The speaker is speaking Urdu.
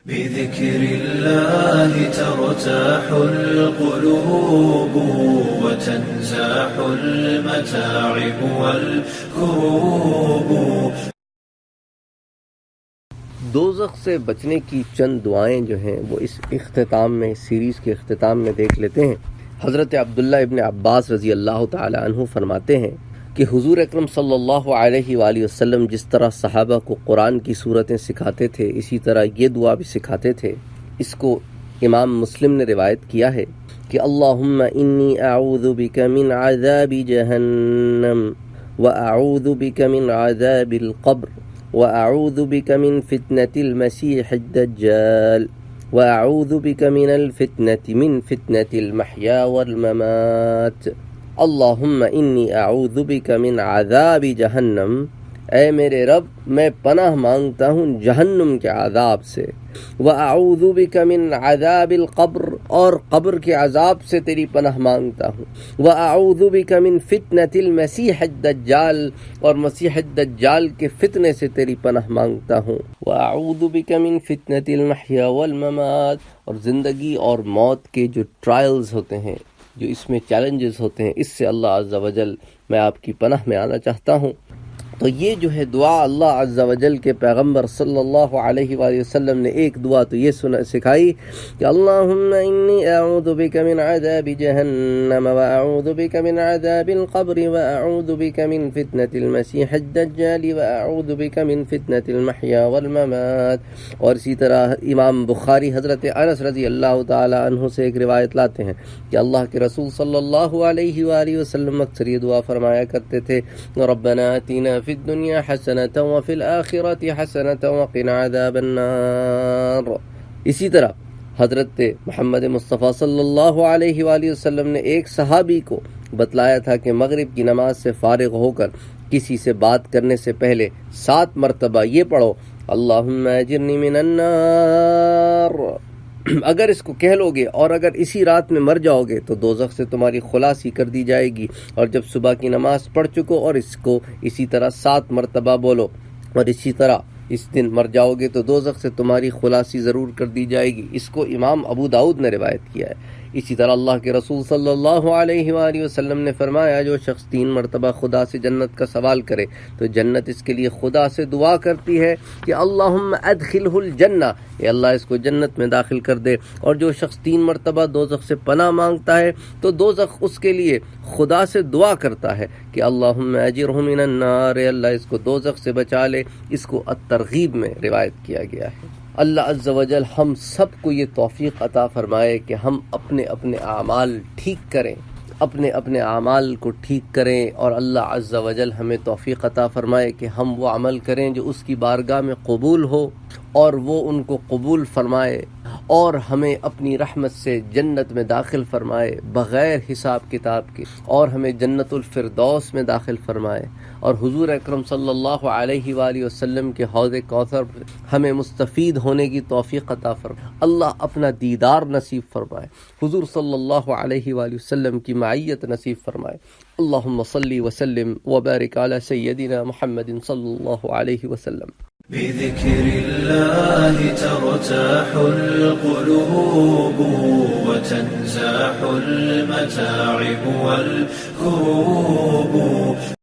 بذكر الله ترتاح القلوب وتنزاح المتاعب والكروب. دوزخ سے بچنے کی چند دعائیں جو ہیں وہ اس اختتام میں، سیریز کے اختتام میں دیکھ لیتے ہیں. حضرت عبداللہ ابن عباس رضی اللہ تعالی عنہ فرماتے ہیں کہ حضور اکرم صلی اللہ علیہ وآلہ وسلم جس طرح صحابہ کو قرآن کی صورتیں سکھاتے تھے، اسی طرح یہ دعا بھی سکھاتے تھے. اس کو امام مسلم نے روایت کیا ہے کہ اللہم انی اعوذ بک من عذاب جہنم واعوذ بک من عذاب القبر واعوذ بک من فتنة المسیح الدجال واعوذ بک من فتنة المحیا والممات. اللہم انی اعوذ بک من عذاب جہنم، اے میرے رب میں پناہ مانگتا ہوں جہنم کے عذاب سے. واعوذ بک من عذاب القبر، اور قبر کے عذاب سے تیری پناہ مانگتا ہوں. واعوذ بک من فتنة المسیح الدجال، اور مسیح الدجال کے فتنے سے تیری پناہ مانگتا ہوں. واعوذ بک من فتنة المحیا والممات، اور زندگی اور موت کے جو ٹرائلز ہوتے ہیں، جو اس میں چیلنجز ہوتے ہیں، اس سے اللہ عز و جل میں آپ کی پناہ میں آنا چاہتا ہوں. تو یہ جو ہے دعا اللہ عز و جل کے پیغمبر صلی اللہ علیہ وآلہ وسلم نے ایک دعا تو یہ سکھائی کہ اللہم انی اعوذ بک من عذاب جہنم واعوذ بک من عذاب القبر واعوذ بک من فتنة المسیح الدجال واعوذ بک من فتنة المحیا والممات. اور اسی طرح امام بخاری حضرت انس رضی اللہ تعالی عنہ سے ایک روایت لاتے ہیں کہ اللہ کے رسول صلی اللہ علیہ وآلہ وسلم اکثر یہ دعا فرمایا کرتے تھے ربنا آتنا فی الدنیا حسنة وفی الآخرة حسنة وقنا عذاب النار. اسی طرح حضرت محمد مصطفیٰ صلی اللہ علیہ وآلہ وسلم نے ایک صحابی کو بتلایا تھا کہ مغرب کی نماز سے فارغ ہو کر کسی سے بات کرنے سے پہلے 7 مرتبہ یہ پڑھو اللہم اجرنی من النار. اگر اس کو کہہ لو گے اور اگر اسی رات میں مر جاؤ گے تو دوزخ سے تمہاری خلاصی کر دی جائے گی. اور جب صبح کی نماز پڑھ چکو اور اس کو اسی طرح 7 مرتبہ بولو، اور اسی طرح اس دن مر جاؤ گے تو دوزخ سے تمہاری خلاصی ضرور کر دی جائے گی. اس کو امام ابو داؤد نے روایت کیا ہے. اسی طرح اللہ کے رسول صلی اللہ علیہ وآلہ وسلم نے فرمایا جو شخص 3 مرتبہ خدا سے جنت کا سوال کرے تو جنت اس کے لیے خدا سے دعا کرتی ہے کہ اللہم ادخلہ الجنہ، اے اللہ اس کو جنت میں داخل کر دے. اور جو شخص 3 مرتبہ دوزخ سے پناہ مانگتا ہے تو دوزخ اس کے لیے خدا سے دعا کرتا ہے کہ اللہم اجرہ من النار، اے اللہ اس کو دوزخ سے بچا لے. اس کو الترغیب میں روایت کیا گیا ہے. اللہ عز و جل ہم سب کو یہ توفیق عطا فرمائے کہ ہم اپنے اپنے اعمال ٹھیک کریں، اپنے اپنے اعمال کو ٹھیک کریں، اور اللہ عز و جل ہمیں توفیق عطا فرمائے کہ ہم وہ عمل کریں جو اس کی بارگاہ میں قبول ہو، اور وہ ان کو قبول فرمائے اور ہمیں اپنی رحمت سے جنت میں داخل فرمائے بغیر حساب کتاب کے، اور ہمیں جنت الفردوس میں داخل فرمائے، اور حضور اکرم صلی اللہ علیہ وآلہ وسلم کے حوض کوثر ہمیں مستفید ہونے کی توفیق عطا فرمائے. اللہ اپنا دیدار نصیب فرمائے، حضور صلی اللہ علیہ وآلہ وسلم کی معیت نصیب فرمائے. اللہم صلی وسلم وبارک علی سیدنا محمد صلی اللہ علیہ وسلم. بذكر الله ترتاح القلوب وتنزاح المتاعب والكروب.